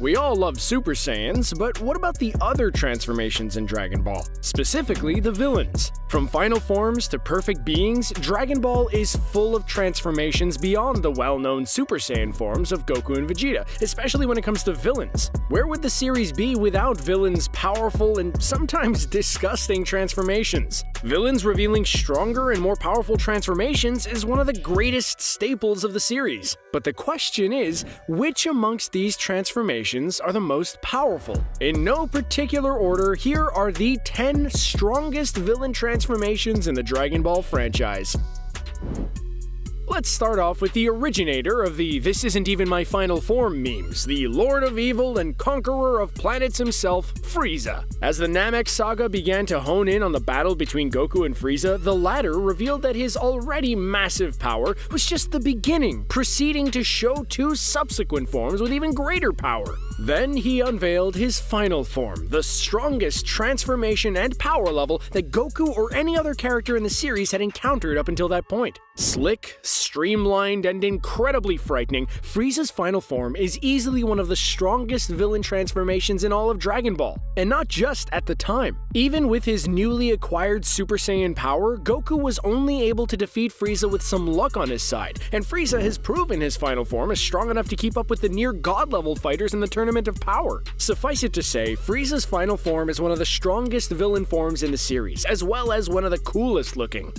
We all love Super Saiyans, but what about the other transformations in Dragon Ball? Specifically, the villains. From final forms to perfect beings, Dragon Ball is full of transformations beyond the well-known Super Saiyan forms of Goku and Vegeta, especially when it comes to villains. Where would the series be without villains' powerful and sometimes disgusting transformations? Villains revealing stronger and more powerful transformations is one of the greatest staples of the series. But the question is, which amongst these transformations are the most powerful? In no particular order, here are the 10 strongest villain transformations in the Dragon Ball franchise. Let's start off with the originator of the "this isn't even my final form" memes, the Lord of Evil and Conqueror of Planets himself, Frieza. As the Namek saga began to hone in on the battle between Goku and Frieza, the latter revealed that his already massive power was just the beginning, proceeding to show two subsequent forms with even greater power. Then he unveiled his final form, the strongest transformation and power level that Goku or any other character in the series had encountered up until that point. Slick, streamlined, and incredibly frightening, Frieza's final form is easily one of the strongest villain transformations in all of Dragon Ball. And not just at the time. Even with his newly acquired Super Saiyan power, Goku was only able to defeat Frieza with some luck on his side, and Frieza has proven his final form is strong enough to keep up with the near god-level fighters in the Tournament of Power. Suffice it to say, Frieza's final form is one of the strongest villain forms in the series, as well as one of the coolest looking.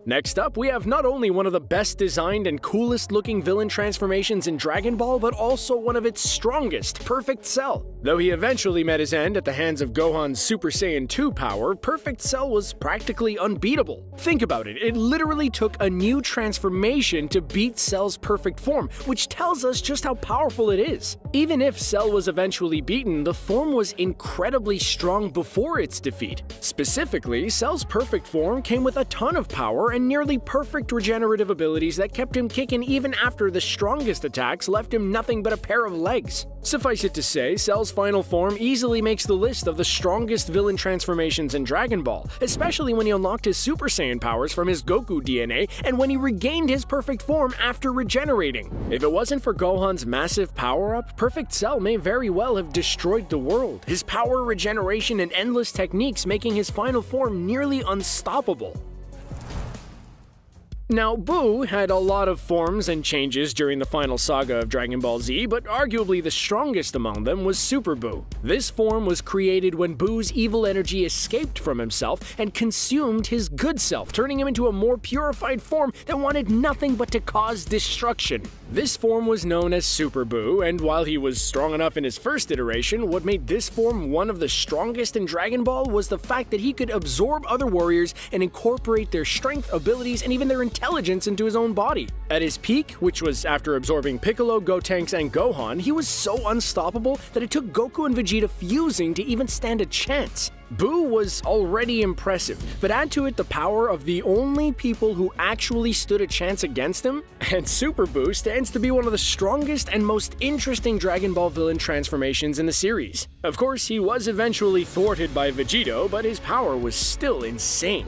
Next up, we have not only one of the best designed and coolest looking villain transformations in Dragon Ball, but also one of its strongest, Perfect Cell. Though he eventually met his end at the hands of Gohan's Super Saiyan 2 power, Perfect Cell was practically unbeatable. Think about it, it literally took a new transformation to beat Cell's perfect form, which tells us just how powerful it is. Even if Cell was eventually beaten, the form was incredibly strong before its defeat. Specifically, Cell's perfect form came with a ton of power and nearly perfect regenerative abilities that kept him kicking even after the strongest attacks left him nothing but a pair of legs. Suffice it to say, Cell's final form easily makes the list of the strongest villain transformations in Dragon Ball, especially when he unlocked his Super Saiyan powers from his Goku DNA and when he regained his perfect form after regenerating. If it wasn't for Gohan's massive power-up, Perfect Cell may very well have destroyed the world, his power, regeneration, and endless techniques making his final form nearly unstoppable. Now, Buu had a lot of forms and changes during the final saga of Dragon Ball Z, but arguably the strongest among them was Super Buu. This form was created when Buu's evil energy escaped from himself and consumed his good self, turning him into a more purified form that wanted nothing but to cause destruction. This form was known as Super Buu, and while he was strong enough in his first iteration, what made this form one of the strongest in Dragon Ball was the fact that he could absorb other warriors and incorporate their strength, abilities, and even their intelligence into his own body. At his peak, which was after absorbing Piccolo, Gotenks, and Gohan, he was so unstoppable that it took Goku and Vegeta fusing to even stand a chance. Buu was already impressive, but add to it the power of the only people who actually stood a chance against him, and Super Buu stands to be one of the strongest and most interesting Dragon Ball villain transformations in the series. Of course, he was eventually thwarted by Vegito, but his power was still insane.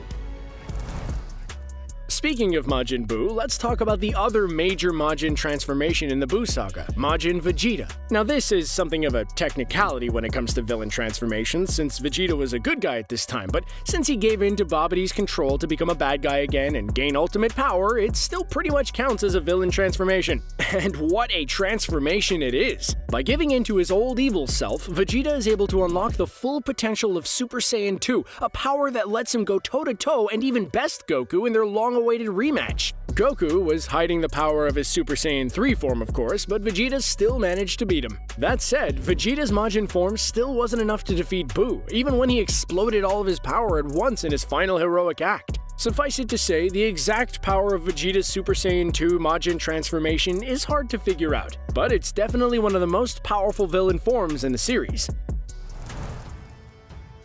Speaking of Majin Buu, let's talk about the other major Majin transformation in the Buu saga, Majin Vegeta. Now this is something of a technicality when it comes to villain transformations, since Vegeta was a good guy at this time, but since he gave in to Babidi's control to become a bad guy again and gain ultimate power, it still pretty much counts as a villain transformation. And what a transformation it is! By giving in to his old evil self, Vegeta is able to unlock the full potential of Super Saiyan 2, a power that lets him go toe-to-toe and even best Goku in their long-awaited rematch. Goku was hiding the power of his Super Saiyan 3 form, of course, but Vegeta still managed to beat him. That said, Vegeta's Majin form still wasn't enough to defeat Buu, even when he exploded all of his power at once in his final heroic act. Suffice it to say, the exact power of Vegeta's Super Saiyan 2 Majin transformation is hard to figure out, but it's definitely one of the most powerful villain forms in the series.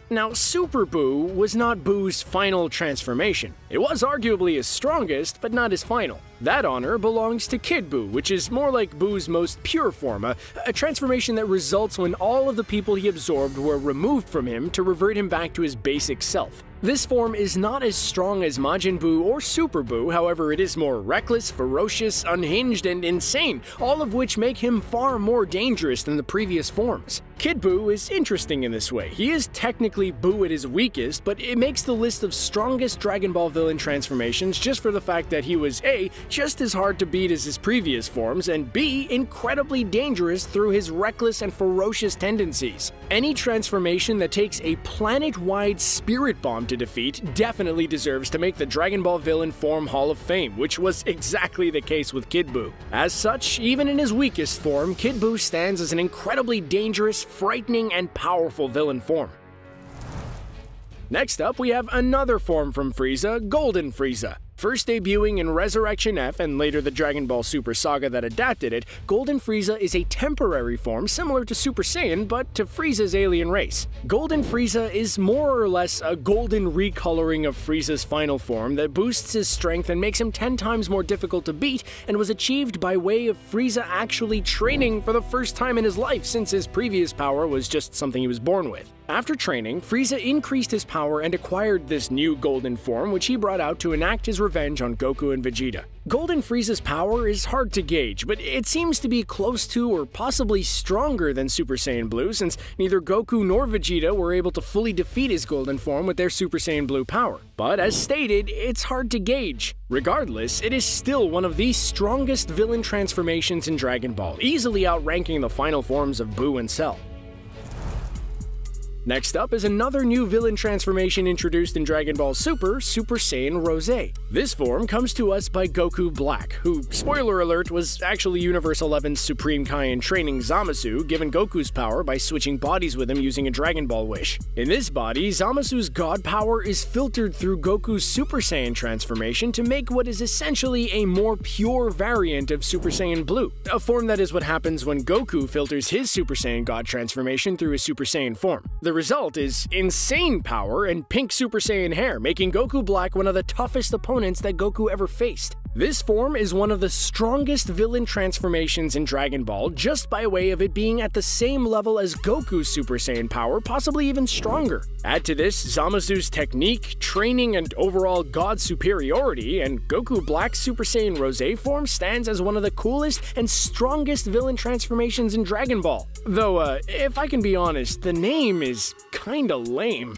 Now, Super Buu was not Buu's final transformation. It was arguably his strongest, but not his final. That honor belongs to Kid Buu, which is more like Buu's most pure form, a transformation that results when all of the people he absorbed were removed from him to revert him back to his basic self. This form is not as strong as Majin Buu or Super Buu, however it is more reckless, ferocious, unhinged, and insane, all of which make him far more dangerous than the previous forms. Kid Buu is interesting in this way. He is technically Buu at his weakest, but it makes the list of strongest Dragon Ball villain transformations just for the fact that he was A, just as hard to beat as his previous forms, and B, incredibly dangerous through his reckless and ferocious tendencies. Any transformation that takes a planet-wide spirit bomb to defeat definitely deserves to make the Dragon Ball Villain Form Hall of Fame, which was exactly the case with Kid Buu. As such, even in his weakest form, Kid Buu stands as an incredibly dangerous, frightening, and powerful villain form. Next up, we have another form from Frieza, Golden Frieza. First debuting in Resurrection F and later the Dragon Ball Super saga that adapted it, Golden Frieza is a temporary form similar to Super Saiyan, but to Frieza's alien race. Golden Frieza is more or less a golden recoloring of Frieza's final form that boosts his strength and makes him 10 times more difficult to beat, and was achieved by way of Frieza actually training for the first time in his life since his previous power was just something he was born with. After training, Frieza increased his power and acquired this new golden form, which he brought out to enact his revenge on Goku and Vegeta. Golden Frieza's power is hard to gauge, but it seems to be close to or possibly stronger than Super Saiyan Blue, since neither Goku nor Vegeta were able to fully defeat his golden form with their Super Saiyan Blue power. But as stated, it's hard to gauge. Regardless, it is still one of the strongest villain transformations in Dragon Ball, easily outranking the final forms of Buu and Cell. Next up is another new villain transformation introduced in Dragon Ball Super, Super Saiyan Rosé. This form comes to us by Goku Black, who, spoiler alert, was actually Universe 11's Supreme Kai training Zamasu, given Goku's power by switching bodies with him using a Dragon Ball wish. In this body, Zamasu's god power is filtered through Goku's Super Saiyan transformation to make what is essentially a more pure variant of Super Saiyan Blue, a form that is what happens when Goku filters his Super Saiyan God transformation through his Super Saiyan form. The result is insane power and pink Super Saiyan hair, making Goku Black one of the toughest opponents that Goku ever faced. This form is one of the strongest villain transformations in Dragon Ball, just by way of it being at the same level as Goku's Super Saiyan power, possibly even stronger. Add to this Zamasu's technique, training, and overall god superiority, and Goku Black's Super Saiyan Rosé form stands as one of the coolest and strongest villain transformations in Dragon Ball. Though, if I can be honest, the name is kinda lame.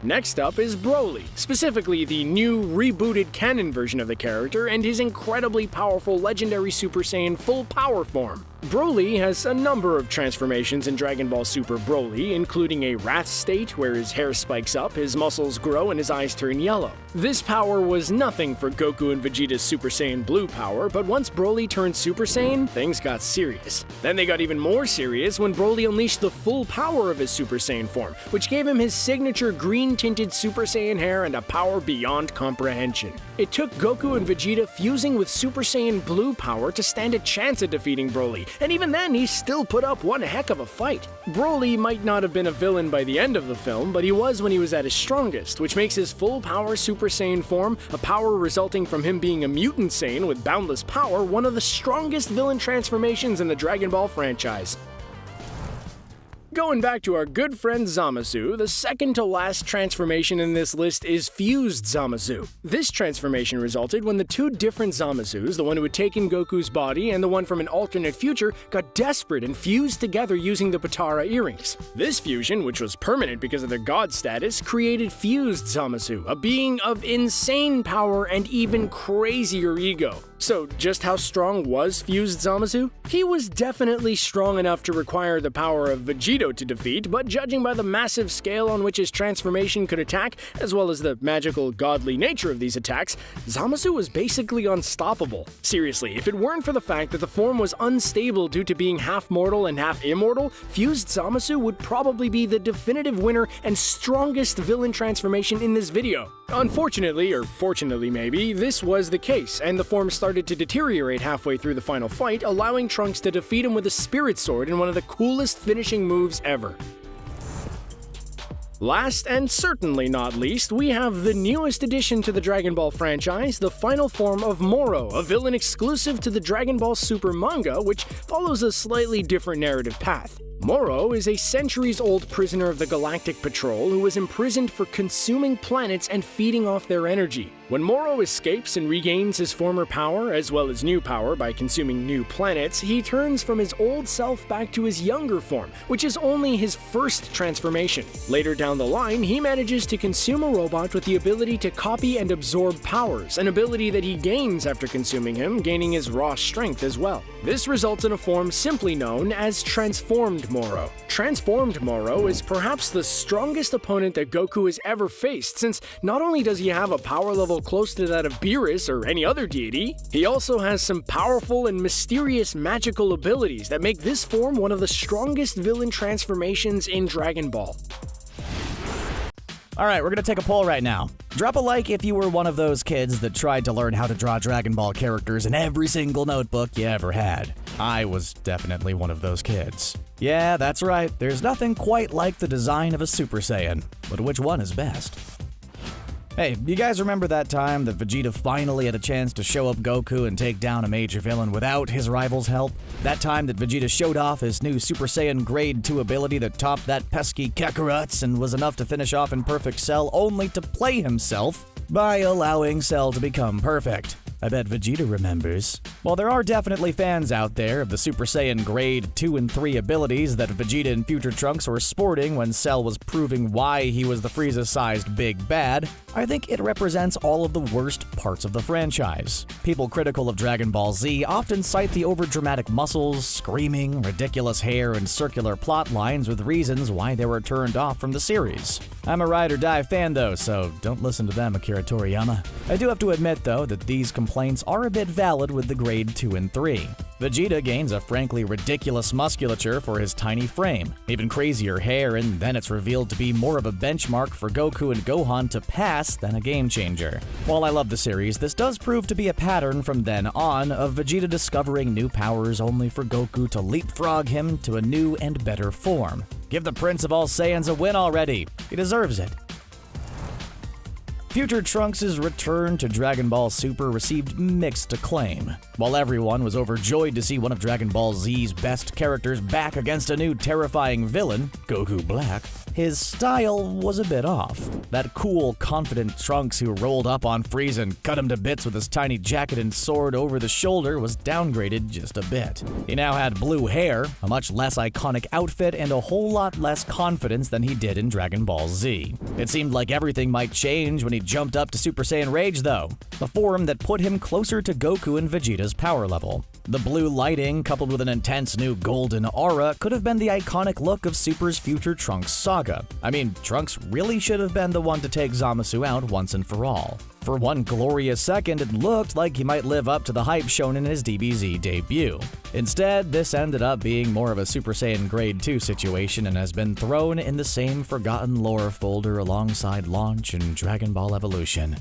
Next up is Broly, specifically the new, rebooted canon version of the character and his incredibly powerful legendary Super Saiyan full power form. Broly has a number of transformations in Dragon Ball Super Broly, including a wrath state where his hair spikes up, his muscles grow, and his eyes turn yellow. This power was nothing for Goku and Vegeta's Super Saiyan Blue power, but once Broly turned Super Saiyan, things got serious. Then they got even more serious when Broly unleashed the full power of his Super Saiyan form, which gave him his signature green-tinted Super Saiyan hair and a power beyond comprehension. It took Goku and Vegeta fusing with Super Saiyan Blue power to stand a chance at defeating Broly, and even then he still put up one heck of a fight. Broly might not have been a villain by the end of the film, but he was when he was at his strongest, which makes his full power Super Saiyan form, a power resulting from him being a mutant Saiyan with boundless power, one of the strongest villain transformations in the Dragon Ball franchise. Going back to our good friend Zamasu, the second to last transformation in this list is Fused Zamasu. This transformation resulted when the two different Zamasus, the one who had taken Goku's body and the one from an alternate future, got desperate and fused together using the Potara earrings. This fusion, which was permanent because of their god status, created Fused Zamasu, a being of insane power and even crazier ego. So, just how strong was Fused Zamasu? He was definitely strong enough to require the power of Vegeta to defeat, but judging by the massive scale on which his transformation could attack, as well as the magical, godly nature of these attacks, Zamasu was basically unstoppable. Seriously, if it weren't for the fact that the form was unstable due to being half mortal and half immortal, Fused Zamasu would probably be the definitive winner and strongest villain transformation in this video. Unfortunately, or fortunately maybe, this was the case, and the form started to deteriorate halfway through the final fight, allowing Trunks to defeat him with a Spirit Sword in one of the coolest finishing moves ever. Last and certainly not least, we have the newest addition to the Dragon Ball franchise, the final form of Moro, a villain exclusive to the Dragon Ball Super manga, which follows a slightly different narrative path. Moro is a centuries-old prisoner of the Galactic Patrol who was imprisoned for consuming planets and feeding off their energy. When Moro escapes and regains his former power, as well as new power by consuming new planets, he turns from his old self back to his younger form, which is only his first transformation. Later down the line, he manages to consume a robot with the ability to copy and absorb powers, an ability that he gains after consuming him, gaining his raw strength as well. This results in a form simply known as Transformed Moro. Transformed Moro is perhaps the strongest opponent that Goku has ever faced, since not only does he have a power level close to that of Beerus or any other deity, he also has some powerful and mysterious magical abilities that make this form one of the strongest villain transformations in Dragon Ball. Alright, we're gonna take a poll right now. Drop a like if you were one of those kids that tried to learn how to draw Dragon Ball characters in every single notebook you ever had. I was definitely one of those kids. Yeah, that's right, there's nothing quite like the design of a Super Saiyan, but which one is best? Hey, you guys remember that time that Vegeta finally had a chance to show up Goku and take down a major villain without his rival's help? That time that Vegeta showed off his new Super Saiyan Grade 2 ability that topped that pesky Kakarot's and was enough to finish off in Perfect Cell only to play himself by allowing Cell to become perfect. I bet Vegeta remembers. While there are definitely fans out there of the Super Saiyan Grade 2 and 3 abilities that Vegeta and future Trunks were sporting when Cell was proving why he was the Frieza-sized big bad, I think it represents all of the worst parts of the franchise. People critical of Dragon Ball Z often cite the overdramatic muscles, screaming, ridiculous hair, and circular plot lines with reasons why they were turned off from the series. I'm a ride or die fan though, so don't listen to them, Akira Toriyama. I do have to admit though that these complaints are a bit valid with the Grade 2 and 3. Vegeta gains a frankly ridiculous musculature for his tiny frame, even crazier hair, and then it's revealed to be more of a benchmark for Goku and Gohan to pass than a game changer. While I love the series, this does prove to be a pattern from then on of Vegeta discovering new powers only for Goku to leapfrog him to a new and better form. Give the Prince of Saiyans a win already. He deserves it. Future Trunks' return to Dragon Ball Super received mixed acclaim. While everyone was overjoyed to see one of Dragon Ball Z's best characters back against a new terrifying villain, Goku Black, his style was a bit off. That cool, confident Trunks who rolled up on Frieza and cut him to bits with his tiny jacket and sword over the shoulder was downgraded just a bit. He now had blue hair, a much less iconic outfit, and a whole lot less confidence than he did in Dragon Ball Z. It seemed like everything might change when he jumped up to Super Saiyan Rage though, the form that put him closer to Goku and Vegeta's power level. The blue lighting, coupled with an intense new golden aura, could have been the iconic look of Super's future Trunks saga. I mean, Trunks really should have been the one to take Zamasu out once and for all. For one glorious second, it looked like he might live up to the hype shown in his DBZ debut. Instead, this ended up being more of a Super Saiyan Grade 2 situation and has been thrown in the same forgotten lore folder alongside Launch and Dragon Ball Evolution.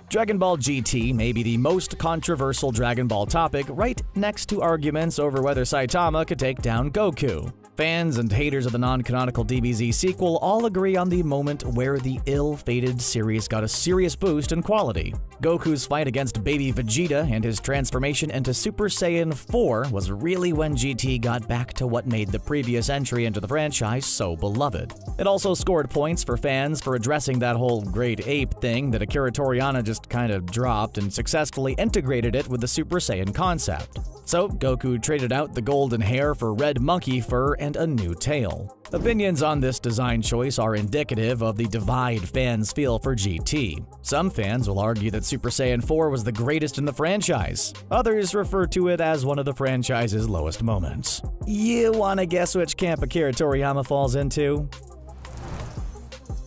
Dragon Ball GT may be the most controversial Dragon Ball topic, right next to arguments over whether Saitama could take down Goku. Fans and haters of the non-canonical DBZ sequel all agree on the moment where the ill-fated series got a serious boost in quality. Goku's fight against baby Vegeta and his transformation into Super Saiyan 4 was really when GT got back to what made the previous entry into the franchise so beloved. It also scored points for fans for addressing that whole Great Ape thing that Akira Toriyama just kind of dropped and successfully integrated it with the Super Saiyan concept. So, Goku traded out the golden hair for red monkey fur and a new tail. Opinions on this design choice are indicative of the divide fans feel for GT. Some fans will argue that Super Saiyan 4 was the greatest in the franchise. Others refer to it as one of the franchise's lowest moments. You wanna guess which camp Akira Toriyama falls into?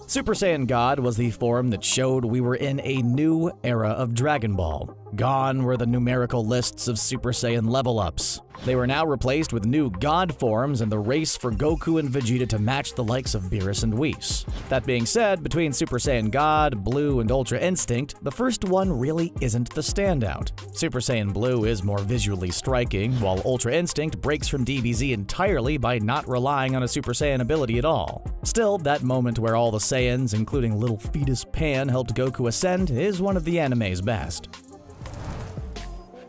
Super Saiyan God was the form that showed we were in a new era of Dragon Ball. Gone were the numerical lists of Super Saiyan level-ups. They were now replaced with new God forms and the race for Goku and Vegeta to match the likes of Beerus and Whis. That being said, between Super Saiyan God, Blue, and Ultra Instinct, the first one really isn't the standout. Super Saiyan Blue is more visually striking, while Ultra Instinct breaks from DBZ entirely by not relying on a Super Saiyan ability at all. Still, that moment where all the Saiyans, including little fetus Pan, helped Goku ascend is one of the anime's best.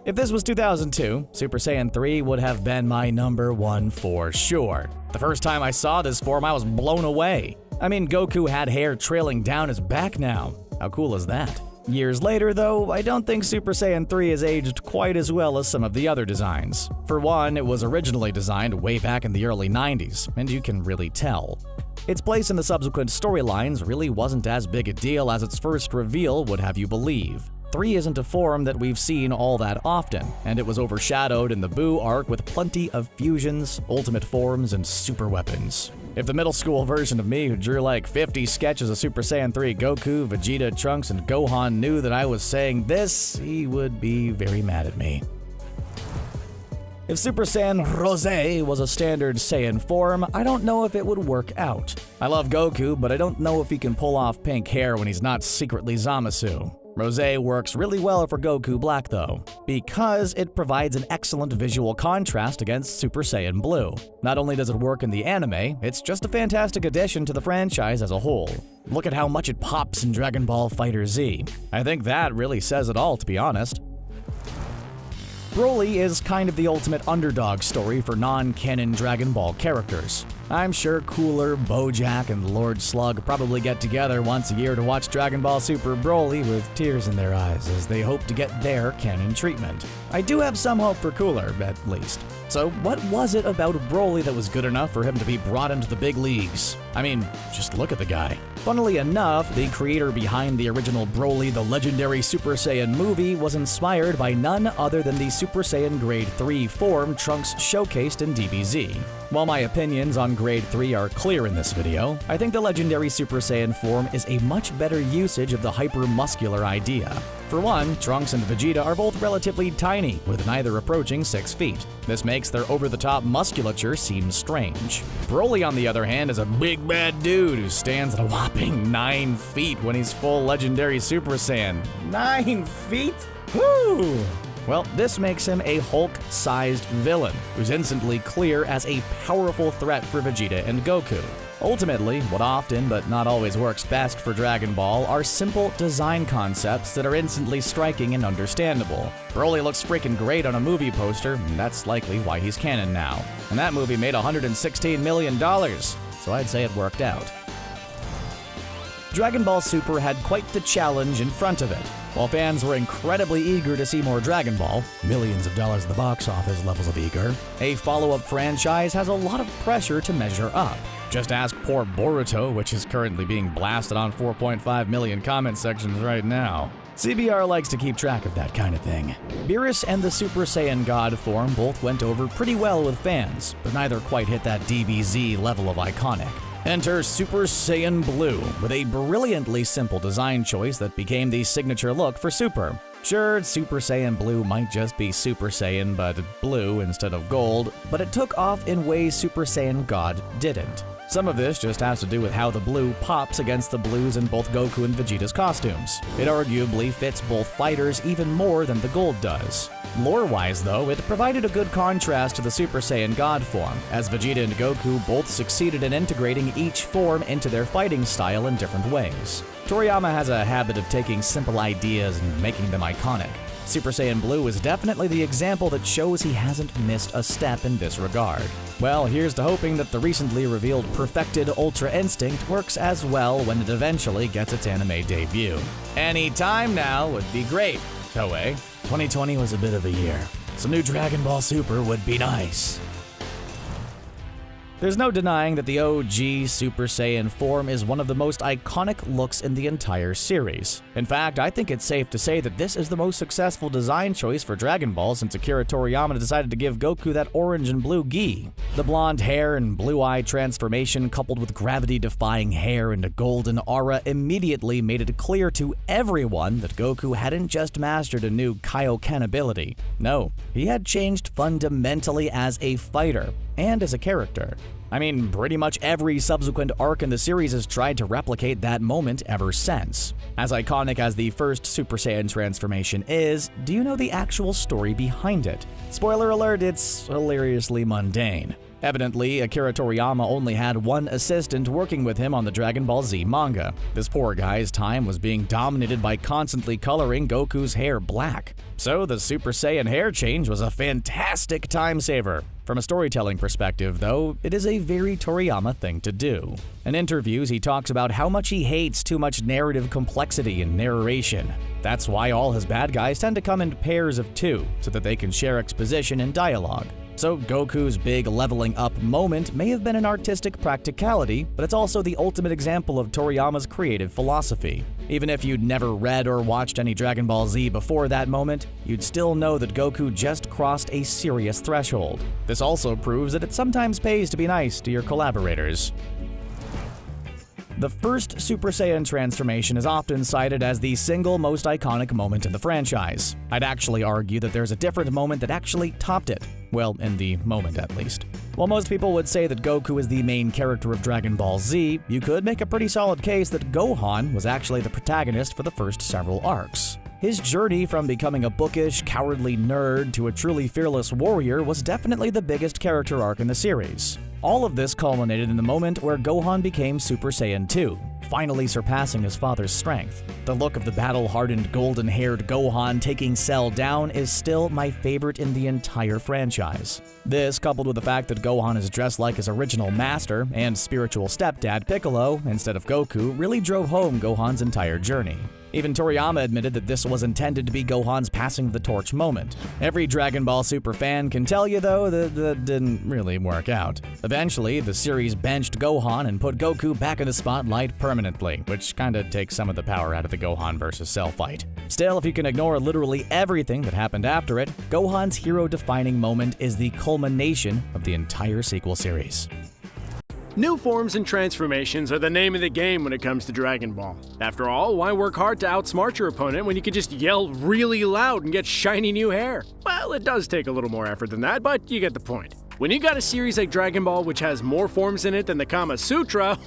If this was 2002, Super Saiyan 3 would have been my number one for sure. The first time I saw this form, I was blown away. I mean, Goku had hair trailing down his back now. How cool is that? Years later, though, I don't think Super Saiyan 3 has aged quite as well as some of the other designs. For one, it was originally designed way back in the early 90s, and you can really tell. Its place in the subsequent storylines really wasn't as big a deal as its first reveal would have you believe. 3 isn't a form that we've seen all that often, and it was overshadowed in the Buu arc with plenty of fusions, ultimate forms, and super weapons. If the middle school version of me who drew like 50 sketches of Super Saiyan 3 Goku, Vegeta, Trunks, and Gohan knew that I was saying this, he would be very mad at me. If Super Saiyan Rosé was a standard Saiyan form, I don't know if it would work out. I love Goku, but I don't know if he can pull off pink hair when he's not secretly Zamasu. Rosé works really well for Goku Black though, because it provides an excellent visual contrast against Super Saiyan Blue. Not only does it work in the anime, it's just a fantastic addition to the franchise as a whole. Look at how much it pops in Dragon Ball FighterZ. I think that really says it all, to be honest. Broly is kind of the ultimate underdog story for non-canon Dragon Ball characters. I'm sure Cooler, Bojack, and Lord Slug probably get together once a year to watch Dragon Ball Super Broly with tears in their eyes as they hope to get their canon treatment. I do have some hope for Cooler, at least. So what was it about Broly that was good enough for him to be brought into the big leagues? I mean, just look at the guy. Funnily enough, the creator behind the original Broly the Legendary Super Saiyan movie was inspired by none other than the Super Saiyan Grade 3 form Trunks showcased in DBZ. While my opinions on Grade 3 are clear in this video, I think the Legendary Super Saiyan form is a much better usage of the hyper-muscular idea. For one, Trunks and Vegeta are both relatively tiny, with neither approaching 6 feet. This makes their over-the-top musculature seem strange. Broly, on the other hand, is a big bad dude who stands at a whopping 9 feet when he's full Legendary Super Saiyan. 9 feet? Woo! Well, this makes him a Hulk-sized villain, who's instantly clear as a powerful threat for Vegeta and Goku. Ultimately, what often but not always works best for Dragon Ball are simple design concepts that are instantly striking and understandable. Broly looks freaking great on a movie poster, and that's likely why he's canon now. And that movie made $116 million, so I'd say it worked out. Dragon Ball Super had quite the challenge in front of it. While fans were incredibly eager to see more Dragon Ball, millions of dollars at the box office levels of eager, a follow-up franchise has a lot of pressure to measure up. Just ask poor Boruto, which is currently being blasted on 4.5 million comment sections right now. CBR likes to keep track of that kind of thing. Beerus and the Super Saiyan God form both went over pretty well with fans, but neither quite hit that DBZ level of iconic. Enter Super Saiyan Blue, with a brilliantly simple design choice that became the signature look for Super. Sure, Super Saiyan Blue might just be Super Saiyan, but blue instead of gold, but it took off in ways Super Saiyan God didn't. Some of this just has to do with how the blue pops against the blues in both Goku and Vegeta's costumes. It arguably fits both fighters even more than the gold does. Lore-wise, though, it provided a good contrast to the Super Saiyan God form, as Vegeta and Goku both succeeded in integrating each form into their fighting style in different ways. Toriyama has a habit of taking simple ideas and making them iconic. Super Saiyan Blue is definitely the example that shows he hasn't missed a step in this regard. Well, here's to hoping that the recently revealed perfected Ultra Instinct works as well when it eventually gets its anime debut. Any time now would be great, Toei. 2020 was a bit of a year. Some new Dragon Ball Super would be nice. There's no denying that the OG Super Saiyan form is one of the most iconic looks in the entire series. In fact, I think it's safe to say that this is the most successful design choice for Dragon Ball since Akira Toriyama decided to give Goku that orange and blue gi. The blonde hair and blue-eye transformation coupled with gravity-defying hair and a golden aura immediately made it clear to everyone that Goku hadn't just mastered a new Kaioken ability. No, he had changed fundamentally as a fighter and as a character. I mean, pretty much every subsequent arc in the series has tried to replicate that moment ever since. As iconic as the first Super Saiyan transformation is, do you know the actual story behind it? Spoiler alert, it's hilariously mundane. Evidently, Akira Toriyama only had one assistant working with him on the Dragon Ball Z manga. This poor guy's time was being dominated by constantly coloring Goku's hair black. So the Super Saiyan hair change was a fantastic time saver. From a storytelling perspective, though, it is a very Toriyama thing to do. In interviews, he talks about how much he hates too much narrative complexity and narration. That's why all his bad guys tend to come in pairs of two, so that they can share exposition and dialogue. So Goku's big leveling up moment may have been an artistic practicality, but it's also the ultimate example of Toriyama's creative philosophy. Even if you'd never read or watched any Dragon Ball Z before that moment, you'd still know that Goku just crossed a serious threshold. This also proves that it sometimes pays to be nice to your collaborators. The first Super Saiyan transformation is often cited as the single most iconic moment in the franchise. I'd actually argue that there's a different moment that actually topped it. Well, in the moment at least. While most people would say that Goku is the main character of Dragon Ball Z, you could make a pretty solid case that Gohan was actually the protagonist for the first several arcs. His journey from becoming a bookish, cowardly nerd to a truly fearless warrior was definitely the biggest character arc in the series. All of this culminated in the moment where Gohan became Super Saiyan 2, finally surpassing his father's strength. The look of the battle-hardened, golden-haired Gohan taking Cell down is still my favorite in the entire franchise. This, coupled with the fact that Gohan is dressed like his original master and spiritual stepdad Piccolo instead of Goku, really drove home Gohan's entire journey. Even Toriyama admitted that this was intended to be Gohan's passing of the torch moment. Every Dragon Ball Super fan can tell you, though, that didn't really work out. Eventually, the series benched Gohan and put Goku back in the spotlight permanently, which kinda takes some of the power out of the Gohan vs. Cell fight. Still, if you can ignore literally everything that happened after it, Gohan's hero-defining moment is the culmination of the entire sequel series. New forms and transformations are the name of the game when it comes to Dragon Ball. After all, why work hard to outsmart your opponent when you can just yell really loud and get shiny new hair? Well, it does take a little more effort than that, but you get the point. When you got a series like Dragon Ball which has more forms in it than the Kama Sutra,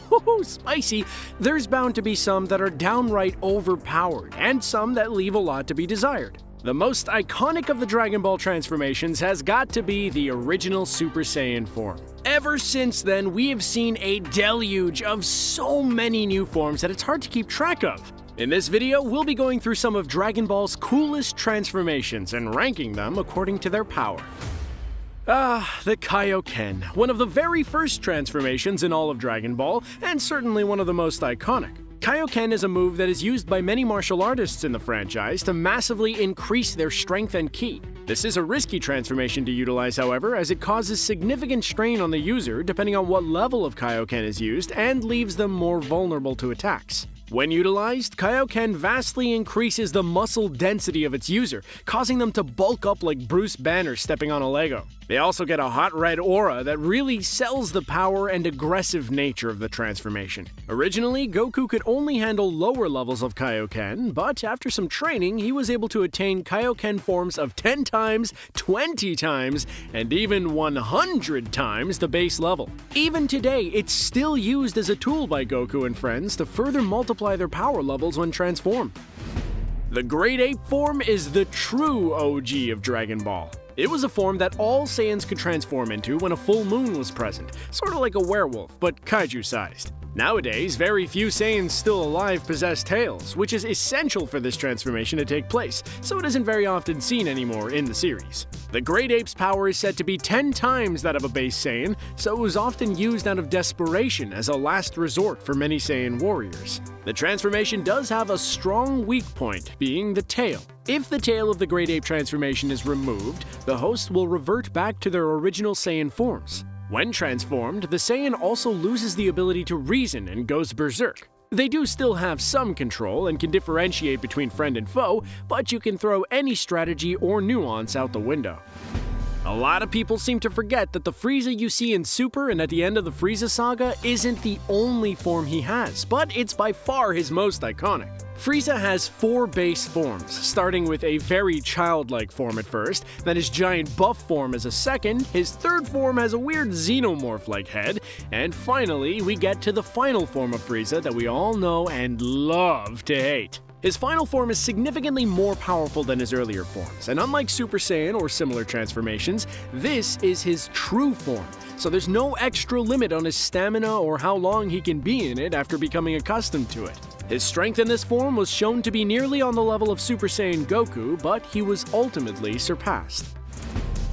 spicy, there's bound to be some that are downright overpowered, and some that leave a lot to be desired. The most iconic of the Dragon Ball transformations has got to be the original Super Saiyan form. Ever since then, we have seen a deluge of so many new forms that it's hard to keep track of. In this video, we'll be going through some of Dragon Ball's coolest transformations and ranking them according to their power. The Kaioken, one of the very first transformations in all of Dragon Ball, and certainly one of the most iconic. Kaioken is a move that is used by many martial artists in the franchise to massively increase their strength and ki. This is a risky transformation to utilize, however, as it causes significant strain on the user depending on what level of Kaioken is used and leaves them more vulnerable to attacks. When utilized, Kaioken vastly increases the muscle density of its user, causing them to bulk up like Bruce Banner stepping on a Lego. They also get a hot red aura that really sells the power and aggressive nature of the transformation. Originally, Goku could only handle lower levels of Kaioken, but after some training, he was able to attain Kaioken forms of 10 times, 20 times, and even 100 times the base level. Even today, it's still used as a tool by Goku and friends to further multiply their power levels when transformed. The Great Ape form is the true OG of Dragon Ball. It was a form that all Saiyans could transform into when a full moon was present, sort of like a werewolf, but kaiju-sized. Nowadays, very few Saiyans still alive possess tails, which is essential for this transformation to take place, so it isn't very often seen anymore in the series. The Great Ape's power is said to be 10 times that of a base Saiyan, so it was often used out of desperation as a last resort for many Saiyan warriors. The transformation does have a strong weak point, being the tail. If the tail of the Great Ape transformation is removed, the host will revert back to their original Saiyan forms. When transformed, the Saiyan also loses the ability to reason and goes berserk. They do still have some control and can differentiate between friend and foe, but you can throw any strategy or nuance out the window. A lot of people seem to forget that the Frieza you see in Super and at the end of the Frieza saga isn't the only form he has, but it's by far his most iconic. Frieza has 4 base forms, starting with a very childlike form at first, then his giant buff form as a second, his third form has a weird xenomorph-like head, and finally we get to the final form of Frieza that we all know and love to hate. His final form is significantly more powerful than his earlier forms, and unlike Super Saiyan or similar transformations, this is his true form, so there's no extra limit on his stamina or how long he can be in it after becoming accustomed to it. His strength in this form was shown to be nearly on the level of Super Saiyan Goku, but he was ultimately surpassed.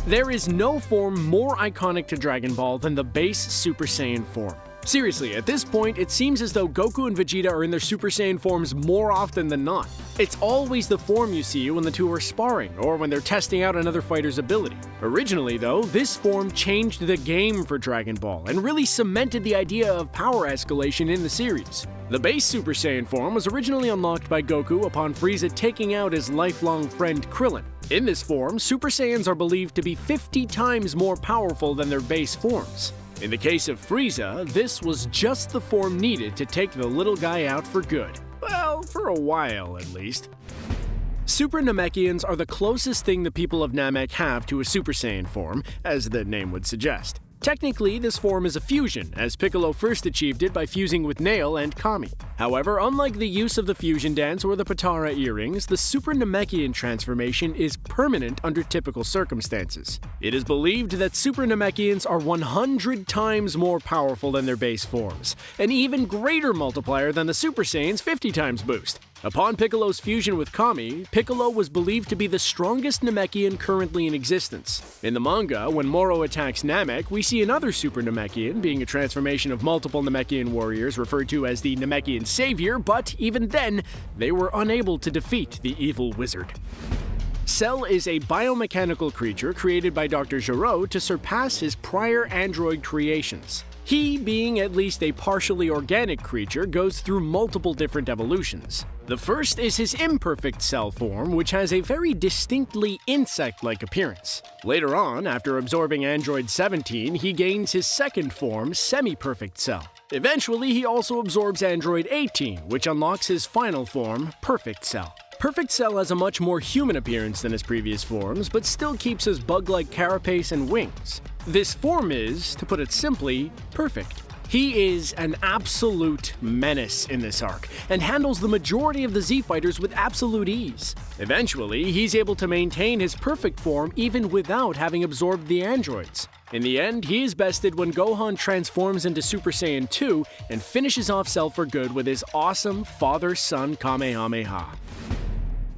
There is no form more iconic to Dragon Ball than the base Super Saiyan form. Seriously, at this point, it seems as though Goku and Vegeta are in their Super Saiyan forms more often than not. It's always the form you see when the two are sparring, or when they're testing out another fighter's ability. Originally, though, this form changed the game for Dragon Ball, and really cemented the idea of power escalation in the series. The base Super Saiyan form was originally unlocked by Goku upon Frieza taking out his lifelong friend Krillin. In this form, Super Saiyans are believed to be 50 times more powerful than their base forms. In the case of Frieza, this was just the form needed to take the little guy out for good. Well, for a while at least. Super Namekians are the closest thing the people of Namek have to a Super Saiyan form, as the name would suggest. Technically, this form is a fusion, as Piccolo first achieved it by fusing with Nail and Kami. However, unlike the use of the fusion dance or the Patara earrings, the Super Namekian transformation is permanent under typical circumstances. It is believed that Super Namekians are 100 times more powerful than their base forms, an even greater multiplier than the Super Saiyan's 50 times boost. Upon Piccolo's fusion with Kami, Piccolo was believed to be the strongest Namekian currently in existence. In the manga, when Moro attacks Namek, we see another Super Namekian, being a transformation of multiple Namekian warriors referred to as the Namekian Savior, but even then, they were unable to defeat the evil wizard. Cell is a biomechanical creature created by Dr. Gero to surpass his prior android creations. He, being at least a partially organic creature, goes through multiple different evolutions. The first is his imperfect cell form, which has a very distinctly insect-like appearance. Later on, after absorbing Android 17, he gains his second form, semi-perfect cell. Eventually, he also absorbs Android 18, which unlocks his final form, perfect cell. Perfect Cell has a much more human appearance than his previous forms, but still keeps his bug-like carapace and wings. This form is, to put it simply, perfect. He is an absolute menace in this arc, and handles the majority of the Z-Fighters with absolute ease. Eventually, he's able to maintain his perfect form even without having absorbed the androids. In the end, he is bested when Gohan transforms into Super Saiyan 2 and finishes off Cell for good with his awesome father-son Kamehameha.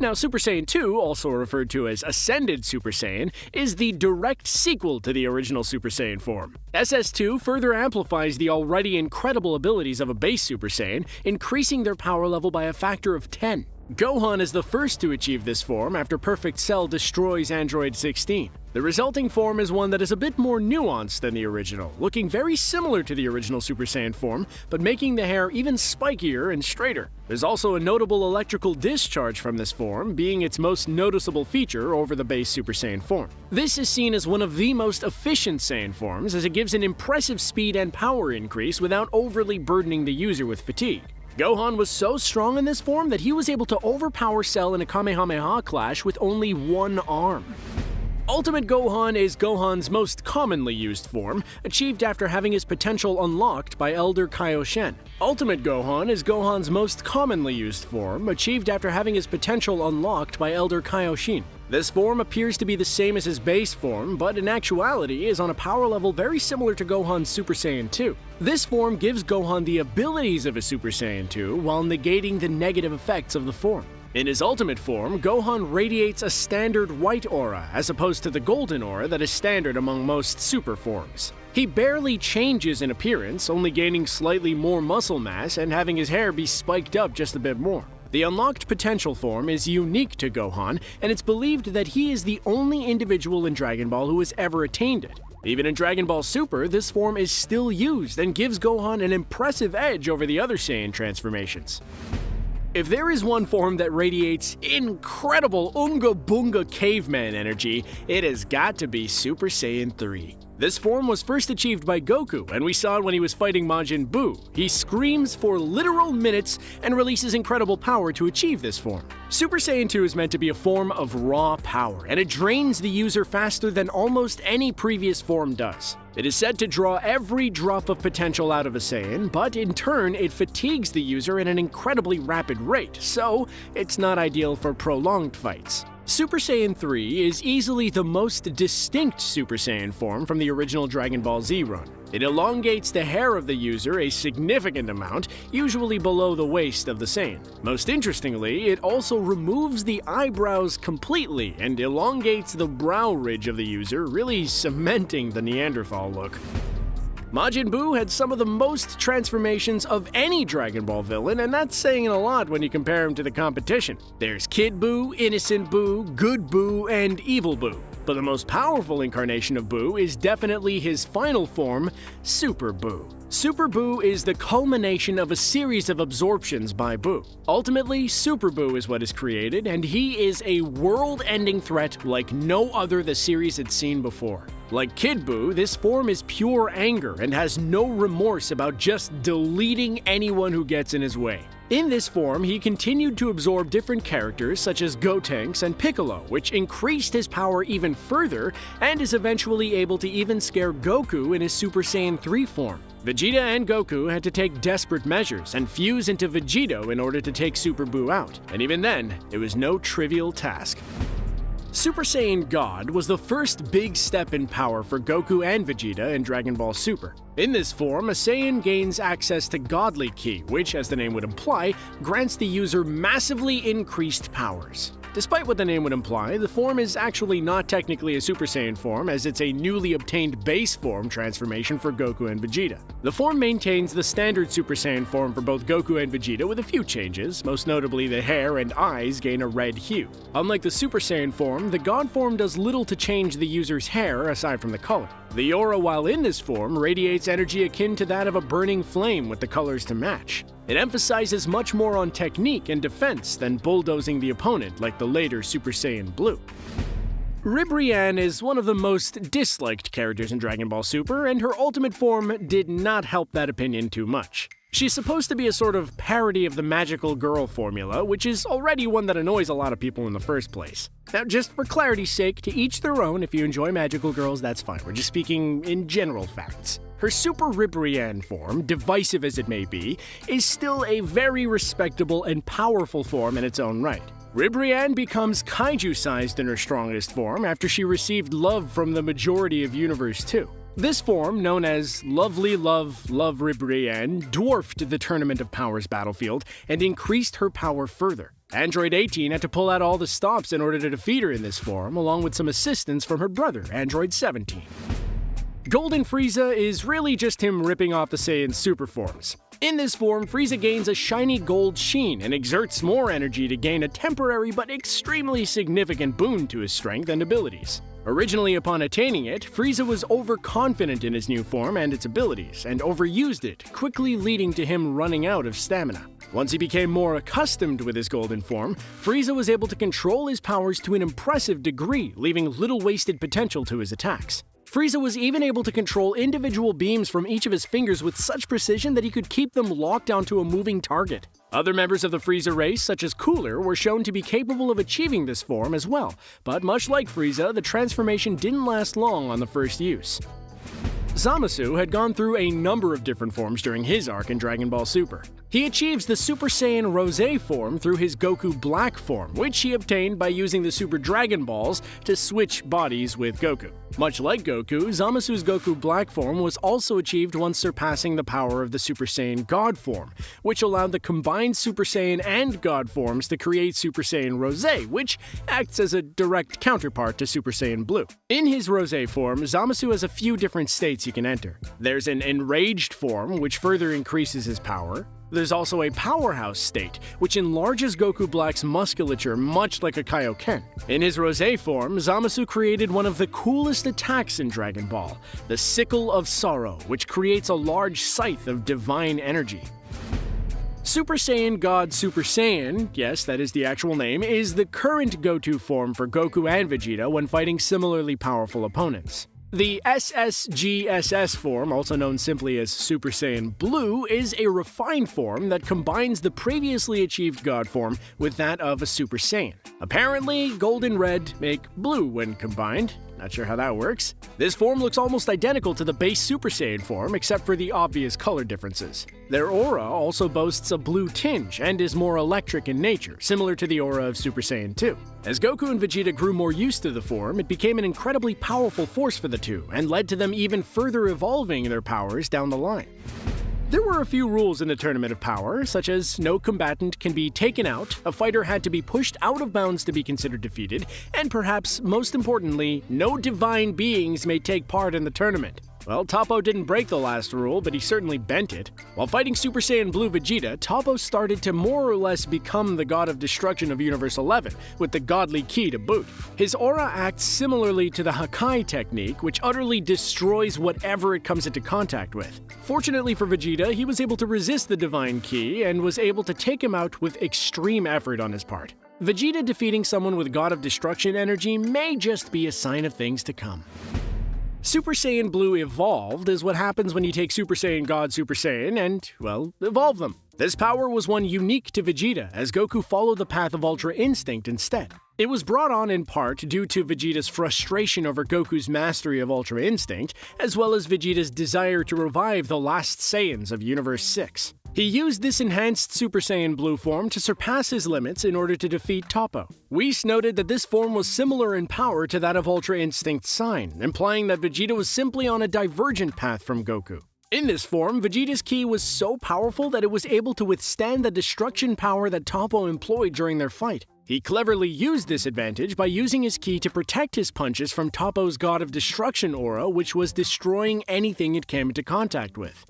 Now, Super Saiyan 2, also referred to as Ascended Super Saiyan, is the direct sequel to the original Super Saiyan form. SS2 further amplifies the already incredible abilities of a base Super Saiyan, increasing their power level by a factor of 10. Gohan is the first to achieve this form after Perfect Cell destroys Android 16. The resulting form is one that is a bit more nuanced than the original, looking very similar to the original Super Saiyan form, but making the hair even spikier and straighter. There's also a notable electrical discharge from this form, being its most noticeable feature over the base Super Saiyan form. This is seen as one of the most efficient Saiyan forms, as it gives an impressive speed and power increase without overly burdening the user with fatigue. Gohan was so strong in this form that he was able to overpower Cell in a Kamehameha clash with only one arm. Ultimate Gohan is Gohan's most commonly used form, achieved after having his potential unlocked by Elder Kaioshin. Ultimate Gohan is Gohan's most commonly used form, achieved after having his potential unlocked by Elder Kaioshin. This form appears to be the same as his base form, but in actuality is on a power level very similar to Gohan's Super Saiyan 2. This form gives Gohan the abilities of a Super Saiyan 2 while negating the negative effects of the form. In his ultimate form, Gohan radiates a standard white aura, as opposed to the golden aura that is standard among most super forms. He barely changes in appearance, only gaining slightly more muscle mass and having his hair be spiked up just a bit more. The unlocked potential form is unique to Gohan, and it's believed that he is the only individual in Dragon Ball who has ever attained it. Even in Dragon Ball Super, this form is still used and gives Gohan an impressive edge over the other Saiyan transformations. If there is one form that radiates incredible Unga Bunga caveman energy, it has got to be Super Saiyan 3. This form was first achieved by Goku, and we saw it when he was fighting Majin Buu. He screams for literal minutes and releases incredible power to achieve this form. Super Saiyan 2 is meant to be a form of raw power, and it drains the user faster than almost any previous form does. It is said to draw every drop of potential out of a Saiyan, but in turn, it fatigues the user at an incredibly rapid rate, so it's not ideal for prolonged fights. Super Saiyan 3 is easily the most distinct Super Saiyan form from the original Dragon Ball Z run. It elongates the hair of the user a significant amount, usually below the waist of the Saiyan. Most interestingly, it also removes the eyebrows completely and elongates the brow ridge of the user, really cementing the Neanderthal look. Majin Buu had some of the most transformations of any Dragon Ball villain, and that's saying a lot when you compare him to the competition. There's Kid Buu, Innocent Buu, Good Buu, and Evil Buu. But the most powerful incarnation of Buu is definitely his final form, Super Buu. Super Buu is the culmination of a series of absorptions by Buu. Ultimately, Super Buu is what is created, and he is a world-ending threat like no other the series had seen before. Like Kid Buu, this form is pure anger and has no remorse about just deleting anyone who gets in his way. In this form, he continued to absorb different characters such as Gotenks and Piccolo, which increased his power even further and is eventually able to even scare Goku in his Super Saiyan 3 form. Vegeta and Goku had to take desperate measures and fuse into Vegito in order to take Super Buu out, and even then, it was no trivial task. Super Saiyan God was the first big step in power for Goku and Vegeta in Dragon Ball Super. In this form, a Saiyan gains access to Godly Ki, which, as the name would imply, grants the user massively increased powers. Despite what the name would imply, the form is actually not technically a Super Saiyan form, as it's a newly obtained base form transformation for Goku and Vegeta. The form maintains the standard Super Saiyan form for both Goku and Vegeta with a few changes, most notably the hair and eyes gain a red hue. Unlike the Super Saiyan form, the God form does little to change the user's hair aside from the color. The aura while in this form radiates energy akin to that of a burning flame with the colors to match. It emphasizes much more on technique and defense than bulldozing the opponent like the later Super Saiyan Blue. Ribrianne is one of the most disliked characters in Dragon Ball Super, and her ultimate form did not help that opinion too much. She's supposed to be a sort of parody of the magical girl formula, which is already one that annoys a lot of people in the first place. Now, just for clarity's sake, to each their own, if you enjoy magical girls, that's fine. We're just speaking in general facts. Her Super Ribrianne form, divisive as it may be, is still a very respectable and powerful form in its own right. Ribrianne becomes kaiju-sized in her strongest form after she received love from the majority of Universe 2. This form, known as Lovely Love Ribrianne, dwarfed the Tournament of Powers battlefield and increased her power further. Android 18 had to pull out all the stops in order to defeat her in this form, along with some assistance from her brother, Android 17. Golden Frieza is really just him ripping off the Saiyan super forms. In this form, Frieza gains a shiny gold sheen and exerts more energy to gain a temporary but extremely significant boon to his strength and abilities. Originally upon attaining it, Frieza was overconfident in his new form and its abilities, and overused it, quickly leading to him running out of stamina. Once he became more accustomed with his golden form, Frieza was able to control his powers to an impressive degree, leaving little wasted potential to his attacks. Frieza was even able to control individual beams from each of his fingers with such precision that he could keep them locked onto a moving target. Other members of the Frieza race, such as Cooler, were shown to be capable of achieving this form as well, but much like Frieza, the transformation didn't last long on the first use. Zamasu had gone through a number of different forms during his arc in Dragon Ball Super. He achieves the Super Saiyan Rosé form through his Goku Black form, which he obtained by using the Super Dragon Balls to switch bodies with Goku. Much like Goku, Zamasu's Goku Black form was also achieved once surpassing the power of the Super Saiyan God form, which allowed the combined Super Saiyan and God forms to create Super Saiyan Rosé, which acts as a direct counterpart to Super Saiyan Blue. In his Rosé form, Zamasu has a few different states he can enter. There's an Enraged form, which further increases his power, There's also a powerhouse state, which enlarges Goku Black's musculature much like a Kaioken. In his Rosé form, Zamasu created one of the coolest attacks in Dragon Ball, the Sickle of Sorrow, which creates a large scythe of divine energy. Super Saiyan God Super Saiyan, yes, that is the actual name, is the current go-to form for Goku and Vegeta when fighting similarly powerful opponents. The SSGSS form, also known simply as Super Saiyan Blue, is a refined form that combines the previously achieved God form with that of a Super Saiyan. Apparently, gold and red make blue when combined. Not sure how that works. This form looks almost identical to the base Super Saiyan form, except for the obvious color differences. Their aura also boasts a blue tinge and is more electric in nature, similar to the aura of Super Saiyan 2. As Goku and Vegeta grew more used to the form, it became an incredibly powerful force for the two, and led to them even further evolving their powers down the line. There were a few rules in the Tournament of Power, such as no combatant can be taken out, a fighter had to be pushed out of bounds to be considered defeated, and perhaps most importantly, no divine beings may take part in the tournament. Well, Toppo didn't break the last rule, but he certainly bent it. While fighting Super Saiyan Blue Vegeta, Toppo started to more or less become the god of destruction of Universe 11, with the godly ki to boot. His aura acts similarly to the Hakai technique, which utterly destroys whatever it comes into contact with. Fortunately for Vegeta, he was able to resist the divine ki and was able to take him out with extreme effort on his part. Vegeta defeating someone with God of Destruction energy may just be a sign of things to come. Super Saiyan Blue Evolved is what happens when you take Super Saiyan God Super Saiyan and, well, evolve them. This power was one unique to Vegeta, as Goku followed the path of Ultra Instinct instead. It was brought on in part due to Vegeta's frustration over Goku's mastery of Ultra Instinct, as well as Vegeta's desire to revive the last Saiyans of Universe 6. He used this enhanced Super Saiyan Blue form to surpass his limits in order to defeat Toppo. Whis noted that this form was similar in power to that of Ultra Instinct's sign, implying that Vegeta was simply on a divergent path from Goku. In this form, Vegeta's ki was so powerful that it was able to withstand the destruction power that Toppo employed during their fight. He cleverly used this advantage by using his ki to protect his punches from Toppo's God of Destruction aura, which was destroying anything it came into contact with.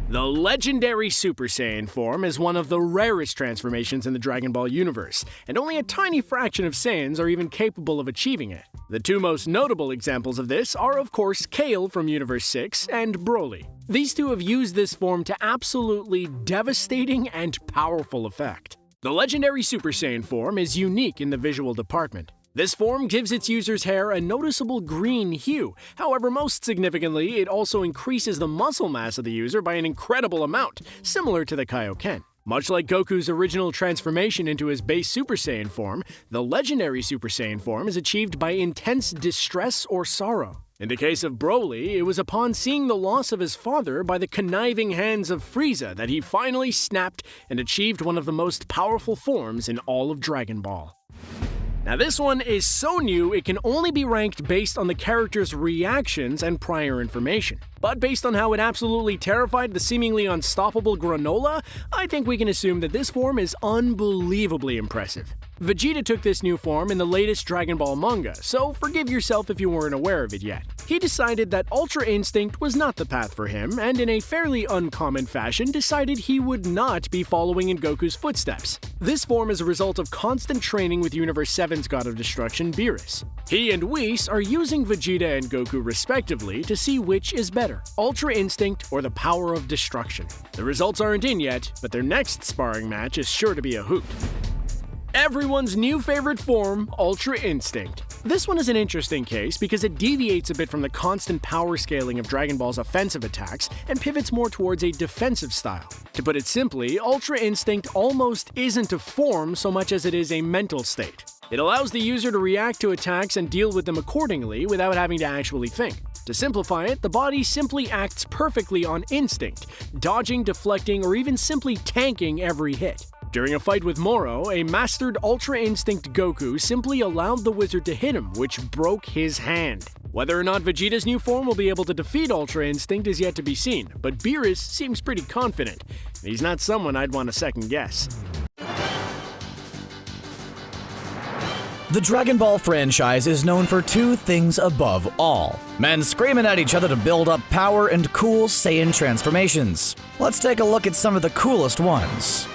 The legendary Super Saiyan form is one of the rarest transformations in the Dragon Ball universe, and only a tiny fraction of Saiyans are even capable of achieving it. The two most notable examples of this are, of course, Kale from Universe 6 and Broly. These two have used this form to absolutely devastating and powerful effect. The legendary Super Saiyan form is unique in the visual department. This form gives its user's hair a noticeable green hue. However, most significantly, it also increases the muscle mass of the user by an incredible amount, similar to the Kaioken. Much like Goku's original transformation into his base Super Saiyan form, the legendary Super Saiyan form is achieved by intense distress or sorrow. In the case of Broly, it was upon seeing the loss of his father by the conniving hands of Frieza that he finally snapped and achieved one of the most powerful forms in all of Dragon Ball. Now this one is so new it can only be ranked based on the character's reactions and prior information. But based on how it absolutely terrified the seemingly unstoppable Granolah, I think we can assume that this form is unbelievably impressive. Vegeta took this new form in the latest Dragon Ball manga, so forgive yourself if you weren't aware of it yet. He decided that Ultra Instinct was not the path for him, and in a fairly uncommon fashion decided he would not be following in Goku's footsteps. This form is a result of constant training with Universe 7's God of Destruction, Beerus. He and Whis are using Vegeta and Goku respectively to see which is better, Ultra Instinct or the power of destruction. The results aren't in yet, but their next sparring match is sure to be a hoot. Everyone's new favorite form, Ultra Instinct. This one is an interesting case because it deviates a bit from the constant power scaling of Dragon Ball's offensive attacks and pivots more towards a defensive style. To put it simply, Ultra Instinct almost isn't a form so much as it is a mental state. It allows the user to react to attacks and deal with them accordingly without having to actually think. To simplify it, the body simply acts perfectly on instinct, dodging, deflecting, or even simply tanking every hit. During a fight with Moro, a mastered Ultra Instinct Goku simply allowed the wizard to hit him, which broke his hand. Whether or not Vegeta's new form will be able to defeat Ultra Instinct is yet to be seen, but Beerus seems pretty confident. He's not someone I'd want to second guess. The Dragon Ball franchise is known for two things above all: men screaming at each other to build up power and cool Saiyan transformations. Let's take a look at some of the coolest ones.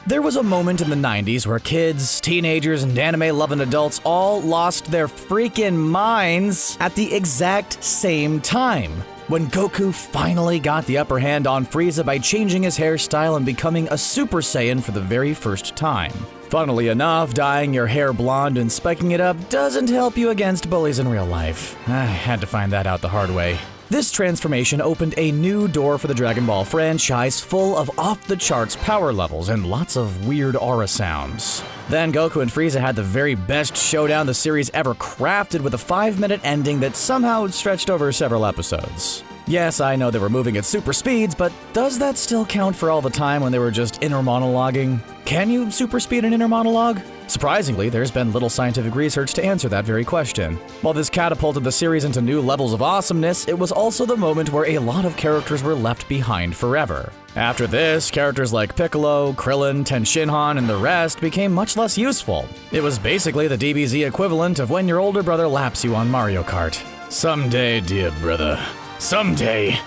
There was a moment in the 90s where kids, teenagers, and anime-loving adults all lost their freaking minds at the exact same time, when Goku finally got the upper hand on Frieza by changing his hairstyle and becoming a Super Saiyan for the very first time. Funnily enough, dyeing your hair blonde and spiking it up doesn't help you against bullies in real life. I had to find that out the hard way. This transformation opened a new door for the Dragon Ball franchise, full of off-the-charts power levels and lots of weird aura sounds. Then Goku and Frieza had the very best showdown the series ever crafted, with a 5-minute ending that somehow stretched over several episodes. Yes, I know they were moving at super speeds, but does that still count for all the time when they were just inner monologuing? Can you super speed an inner monologue? Surprisingly, there's been little scientific research to answer that very question. While this catapulted the series into new levels of awesomeness, it was also the moment where a lot of characters were left behind forever. After this, characters like Piccolo, Krillin, Tenshinhan, and the rest became much less useful. It was basically the DBZ equivalent of when your older brother laps you on Mario Kart. Someday, dear brother. Someday.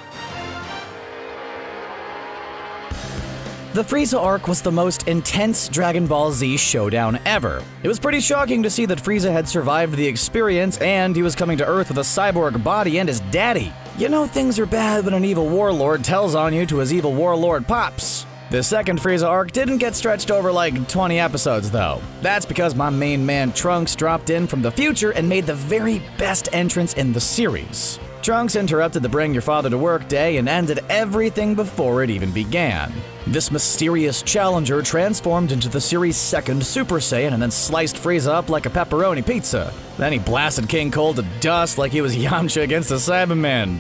The Frieza arc was the most intense Dragon Ball Z showdown ever. It was pretty shocking to see that Frieza had survived the experience and he was coming to Earth with a cyborg body and his daddy. You know things are bad when an evil warlord tells on you to his evil warlord pops. The second Frieza arc didn't get stretched over like 20 episodes though. That's because my main man Trunks dropped in from the future and made the very best entrance in the series. Trunks interrupted the Bring Your Father to Work day and ended everything before it even began. This mysterious challenger transformed into the series' second Super Saiyan and then sliced Frieza up like a pepperoni pizza. Then he blasted King Cole to dust like he was Yamcha against a Cyberman.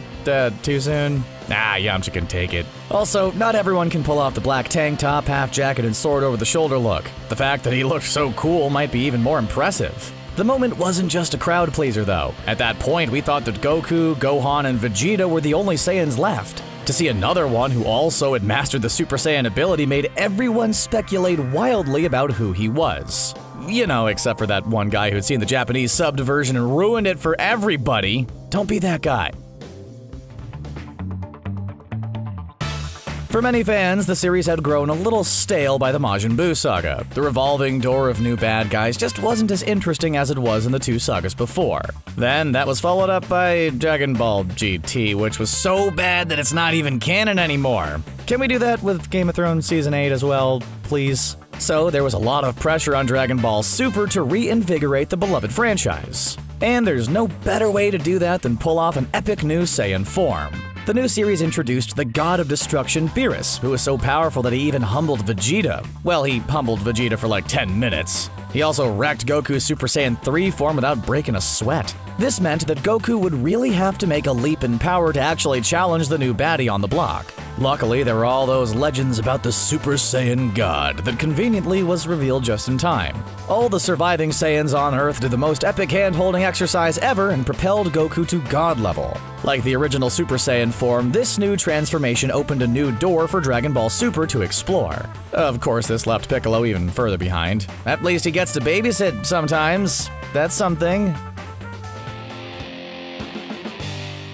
Too soon? Yamcha can take it. Also, not everyone can pull off the black tank top, half jacket, and sword over the shoulder look. The fact that he looked so cool might be even more impressive. The moment wasn't just a crowd pleaser though. At that point, we thought that Goku, Gohan, and Vegeta were the only Saiyans left. To see another one who also had mastered the Super Saiyan ability made everyone speculate wildly about who he was. You know, except for that one guy who'd seen the Japanese subbed version and ruined it for everybody. Don't be that guy. For many fans, the series had grown a little stale by the Majin Buu saga. The revolving door of new bad guys just wasn't as interesting as it was in the two sagas before. Then, that was followed up by Dragon Ball GT, which was so bad that it's not even canon anymore. Can we do that with Game of Thrones Season 8 as well, please? So, there was a lot of pressure on Dragon Ball Super to reinvigorate the beloved franchise. And there's no better way to do that than pull off an epic new Saiyan form. The new series introduced the God of Destruction, Beerus, who was so powerful that he even humbled Vegeta. Well, he humbled Vegeta for like 10 minutes. He also wrecked Goku's Super Saiyan 3 form without breaking a sweat. This meant that Goku would really have to make a leap in power to actually challenge the new baddie on the block. Luckily, there were all those legends about the Super Saiyan God that conveniently was revealed just in time. All the surviving Saiyans on Earth did the most epic hand-holding exercise ever and propelled Goku to God level. Like the original Super Saiyan form, this new transformation opened a new door for Dragon Ball Super to explore. Of course, this left Piccolo even further behind. At least he gets to babysit sometimes. That's something.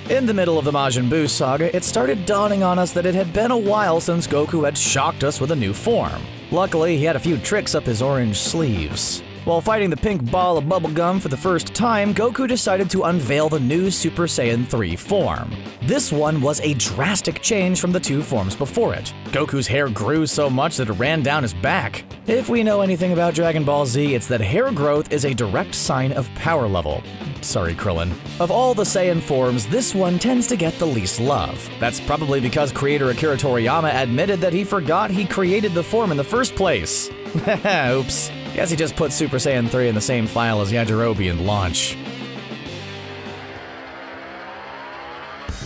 In the middle of the Majin Buu saga, it started dawning on us that it had been a while since Goku had shocked us with a new form. Luckily, he had a few tricks up his orange sleeves. While fighting the pink ball of bubblegum for the first time, Goku decided to unveil the new Super Saiyan 3 form. This one was a drastic change from the two forms before it. Goku's hair grew so much that it ran down his back. If we know anything about Dragon Ball Z, it's that hair growth is a direct sign of power level. Sorry, Krillin. Of all the Saiyan forms, this one tends to get the least love. That's probably because creator Akira Toriyama admitted that he forgot he created the form in the first place. Oops. Guess he just put Super Saiyan 3 in the same file as Yajirobe and launch.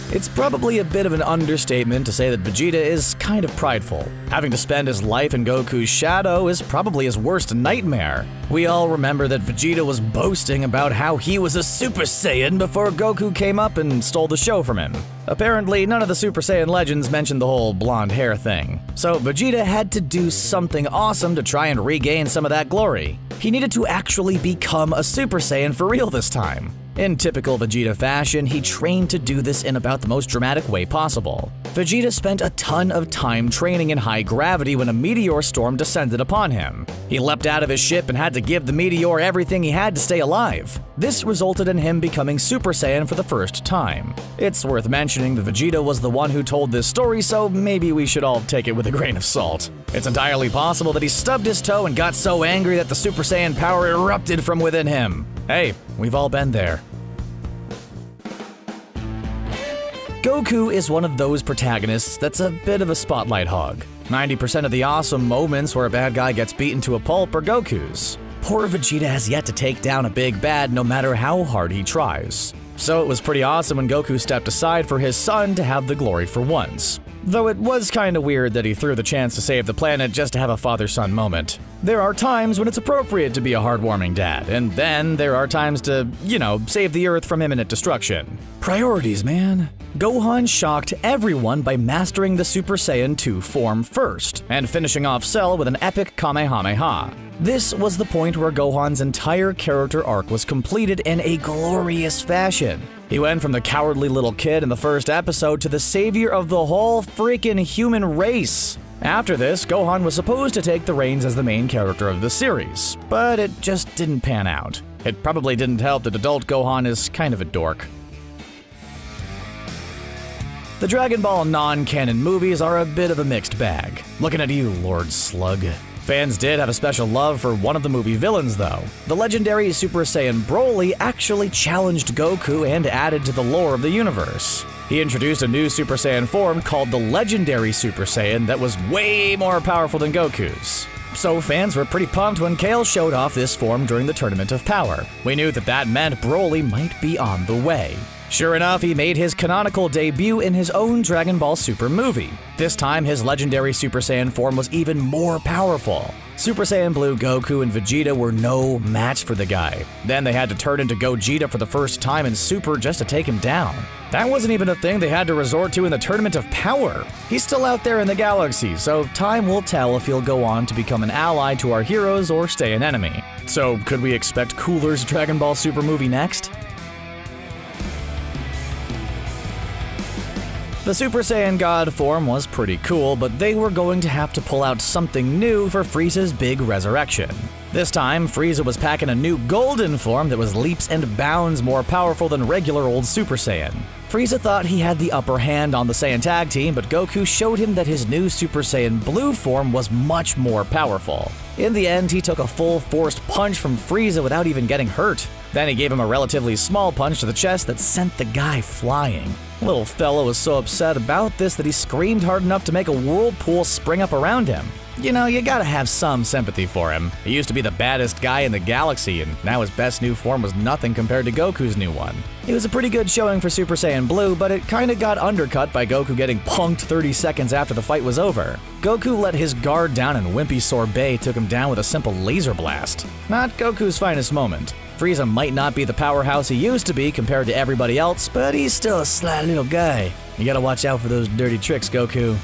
It's probably a bit of an understatement to say that Vegeta is kind of prideful. Having to spend his life in Goku's shadow is probably his worst nightmare. We all remember that Vegeta was boasting about how he was a Super Saiyan before Goku came up and stole the show from him. Apparently, none of the Super Saiyan legends mentioned the whole blonde hair thing. So Vegeta had to do something awesome to try and regain some of that glory. He needed to actually become a Super Saiyan for real this time. In typical Vegeta fashion, he trained to do this in about the most dramatic way possible. Vegeta spent a ton of time training in high gravity when a meteor storm descended upon him. He leapt out of his ship and had to give the meteor everything he had to stay alive. This resulted in him becoming Super Saiyan for the first time. It's worth mentioning that Vegeta was the one who told this story, so maybe we should all take it with a grain of salt. It's entirely possible that he stubbed his toe and got so angry that the Super Saiyan power erupted from within him. Hey, we've all been there. Goku is one of those protagonists that's a bit of a spotlight hog. 90% of the awesome moments where a bad guy gets beaten to a pulp are Goku's. Poor Vegeta has yet to take down a big bad no matter how hard he tries. So it was pretty awesome when Goku stepped aside for his son to have the glory for once. Though it was kinda weird that he threw the chance to save the planet just to have a father-son moment. There are times when it's appropriate to be a heartwarming dad, and then there are times to, save the Earth from imminent destruction. Priorities, man. Gohan shocked everyone by mastering the Super Saiyan 2 form first, and finishing off Cell with an epic Kamehameha. This was the point where Gohan's entire character arc was completed in a glorious fashion. He went from the cowardly little kid in the first episode to the savior of the whole freaking human race. After this, Gohan was supposed to take the reins as the main character of the series, but it just didn't pan out. It probably didn't help that adult Gohan is kind of a dork. The Dragon Ball non-canon movies are a bit of a mixed bag. Looking at you, Lord Slug. Fans did have a special love for one of the movie villains, though. The legendary Super Saiyan Broly actually challenged Goku and added to the lore of the universe. He introduced a new Super Saiyan form called the Legendary Super Saiyan that was way more powerful than Goku's. So fans were pretty pumped when Kale showed off this form during the Tournament of Power. We knew that meant Broly might be on the way. Sure enough, he made his canonical debut in his own Dragon Ball Super movie. This time, his legendary Super Saiyan form was even more powerful. Super Saiyan Blue Goku and Vegeta were no match for the guy. Then they had to turn into Gogeta for the first time in Super just to take him down. That wasn't even a thing they had to resort to in the Tournament of Power. He's still out there in the galaxy, so time will tell if he'll go on to become an ally to our heroes or stay an enemy. So could we expect Cooler's Dragon Ball Super movie next? The Super Saiyan God form was pretty cool, but they were going to have to pull out something new for Frieza's big resurrection. This time, Frieza was packing a new golden form that was leaps and bounds more powerful than regular old Super Saiyan. Frieza thought he had the upper hand on the Saiyan tag team, but Goku showed him that his new Super Saiyan Blue form was much more powerful. In the end, he took a full forced punch from Frieza without even getting hurt. Then he gave him a relatively small punch to the chest that sent the guy flying. Little fella was so upset about this that he screamed hard enough to make a whirlpool spring up around him. You gotta have some sympathy for him. He used to be the baddest guy in the galaxy, and now his best new form was nothing compared to Goku's new one. It was a pretty good showing for Super Saiyan Blue, but it kinda got undercut by Goku getting punked 30 seconds after the fight was over. Goku let his guard down and Wimpy Sorbet took him down with a simple laser blast. Not Goku's finest moment. Frieza might not be the powerhouse he used to be compared to everybody else, but he's still a sly little guy. You gotta watch out for those dirty tricks, Goku.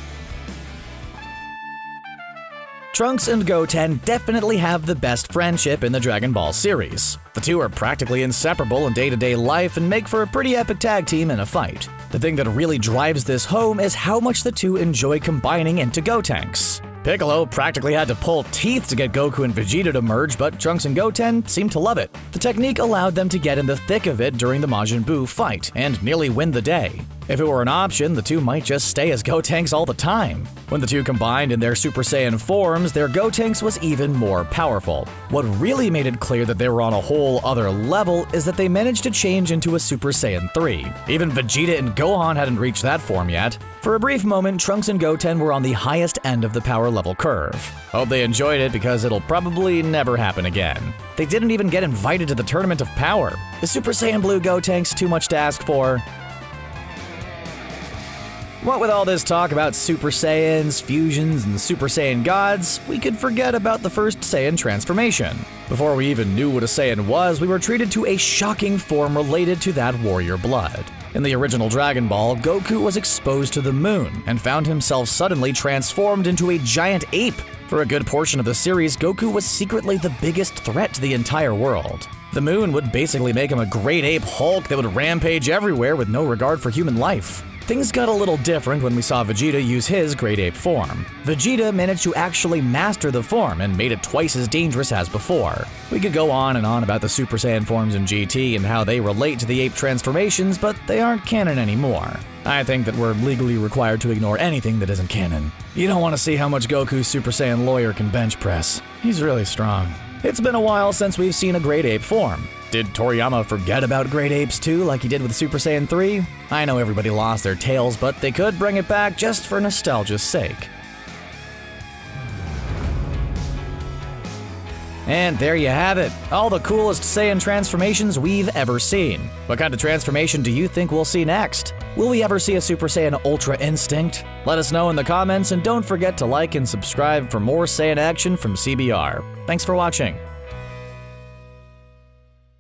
Trunks and Goten definitely have the best friendship in the Dragon Ball series. The two are practically inseparable in day-to-day life and make for a pretty epic tag team in a fight. The thing that really drives this home is how much the two enjoy combining into Gotenks. Piccolo practically had to pull teeth to get Goku and Vegeta to merge, but Trunks and Goten seemed to love it. The technique allowed them to get in the thick of it during the Majin Buu fight, and nearly win the day. If it were an option, the two might just stay as Gotenks all the time. When the two combined in their Super Saiyan forms, their Gotenks was even more powerful. What really made it clear that they were on a whole other level is that they managed to change into a Super Saiyan 3. Even Vegeta and Gohan hadn't reached that form yet. For a brief moment, Trunks and Goten were on the highest end of the power level curve. Hope they enjoyed it because it'll probably never happen again. They didn't even get invited to the Tournament of Power. Is Super Saiyan Blue Gotenks too much to ask for? What with all this talk about Super Saiyans, fusions, and Super Saiyan gods, we could forget about the first Saiyan transformation. Before we even knew what a Saiyan was, we were treated to a shocking form related to that warrior blood. In the original Dragon Ball, Goku was exposed to the moon and found himself suddenly transformed into a giant ape. For a good portion of the series, Goku was secretly the biggest threat to the entire world. The moon would basically make him a great ape Hulk that would rampage everywhere with no regard for human life. Things got a little different when we saw Vegeta use his great ape form. Vegeta managed to actually master the form and made it twice as dangerous as before. We could go on and on about the Super Saiyan forms in GT and how they relate to the ape transformations, but they aren't canon anymore. I think that we're legally required to ignore anything that isn't canon. You don't want to see how much Goku's Super Saiyan lawyer can bench press. He's really strong. It's been a while since we've seen a great ape form. Did Toriyama forget about great apes too, like he did with Super Saiyan 3? I know everybody lost their tails, but they could bring it back just for nostalgia's sake. And there you have it, all the coolest Saiyan transformations we've ever seen. What kind of transformation do you think we'll see next? Will we ever see a Super Saiyan Ultra Instinct? Let us know in the comments, and don't forget to like and subscribe for more Saiyan action from CBR. Thanks for watching.